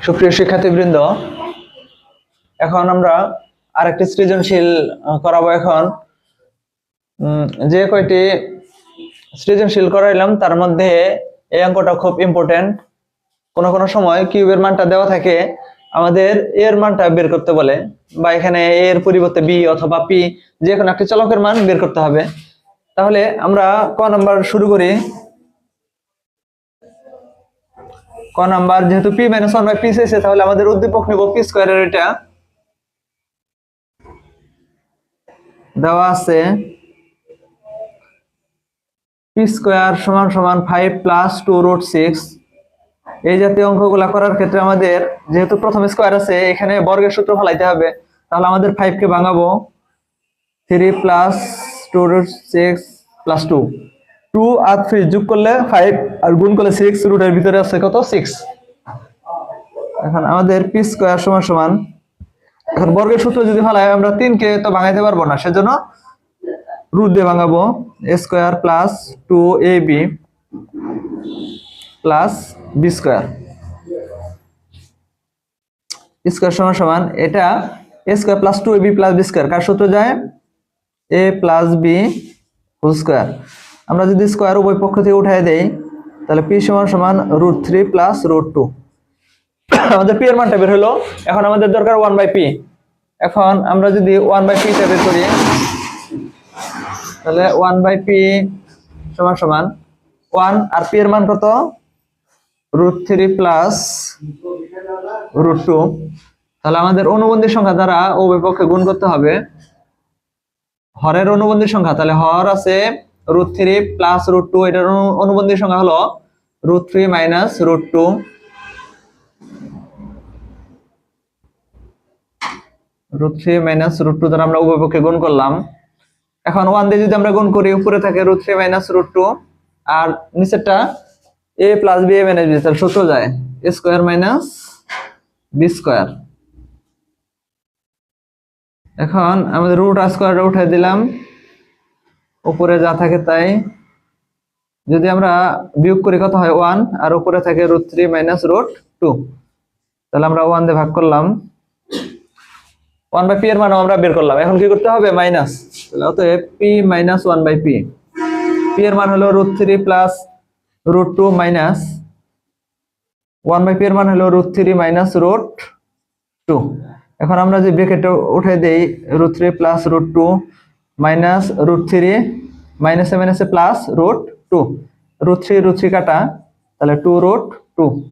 সুপ্রিয় শিক্ষার্থীবৃন্দ, এখন আমরা আরেকটি সৃজনশীল করাবো। এখন যে কয়টি সৃজনশীল করাইলাম তার মধ্যে এই অঙ্কটা খুব ইম্পর্টেন্ট। কোনো সময় কিউবের মানটা দেওয়া থাকে, আমাদের এর মানটা বের করতে বলে, বা এখানে এর পরিবর্তে বি অথবা পি যে কোনো একটি চলকের মান বের করতে হবে। তাহলে আমরা ক নাম্বার শুরু করি। ক নাম্বার, যেহেতু P minus one by P চাইছে, তাহলে আমাদের উদ্দীপক নিব পি স্কোয়ারের। এটা দেওয়া আছে পি স্কোয়ার সমান সমান 5 প্লাস 2 রুট 6। এই জাতীয় অঙ্কগুলা করার ক্ষেত্রে আমাদের যেহেতু প্রথম স্কোয়ার আছে, এখানে বর্গের সূত্র ফলাইতে হবে। তাহলে আমাদের 5 কে ভাঙাবো 3 প্লাস 2 রুট 6 প্লাস 2 2 আর 3 যোগ করলে 5 আর গুণ করলে 6, রুটের ভিতরে আছে কত 6। এখন আমাদের পি স্কোয়ার সমান সমান, এখন বর্গের সূত্র যদি ফেলাই আমরা 3 কে তো ভাঙাইতে পারবো না, সেজন্য রুট দিয়ে ভাঙাবো। a square plus 2ab plus B square square সমান সমান, এটা a square plus 2ab plus B square কার সূত্র যায়? a plus B whole square. আমরা যদি স্কয়ার উভয় পক্ষ থেকে উঠাই দেই, তাহলে p সমান সমান রুট 3 প্লাস রুট 2। আমাদের p এর মানটা বের হলো। এখন আমাদের দরকার 1/p। এখন আমরা যদি 1/p টা বের করি, তাহলে 1/p সমান সমান 1, আর p এর মান কত? Root 3 plus root 2। তাহলে আমাদের অনুবন্ধী সংখ্যা দ্বারা উভয় পক্ষে গুণ করতে হবে। হরের অনুবন্ধী সংখ্যা, তাহলে হর আছে রুট 3 প্লাস রুট 2, এটার অনুবন্ধী সংখ্যা হলো root 3 minus root 2। Root 3 minus root 2 দ্বারা আমরা উভয় পক্ষে গুণ করলাম। এখন 1 দিয়ে যদি আমরা গুণ করি, উপরে থাকে রুট 3 মাইনাস রুট 2, আর নিচেরটা a plus b a minus b, তাহলে সূত্র যায় a square minus b square. এখন আমাদের রুট আর স্কয়ারটা উঠাই দিলাম, উপরে যা থাকে তাই। যদি আমরা বিয়োগ করি কত হয় 1, আর উপরে থাকে রুট 3 মাইনাস রুট 2, তাহলে আমরা 1 দিয়ে ভাগ করলাম। 1/p এর মান আমরা বের করলাম। এখন কি করতে হবে? মাইনাস। তাহলে অতএব p মাইনাস 1/p, p এর মান হলো root 3 plus root 2 minus 1/p এর মান হলো রুট 3 মাইনাস রুট 2। এখন আমরা যে ব্র্যাকেটে উঠাই দেই root 3 plus root 2 minus root 3 মাইনাসে মাইনাসে প্লাস রুট 2, রুট 3 কাটা, তাহলে 2 রুট 2।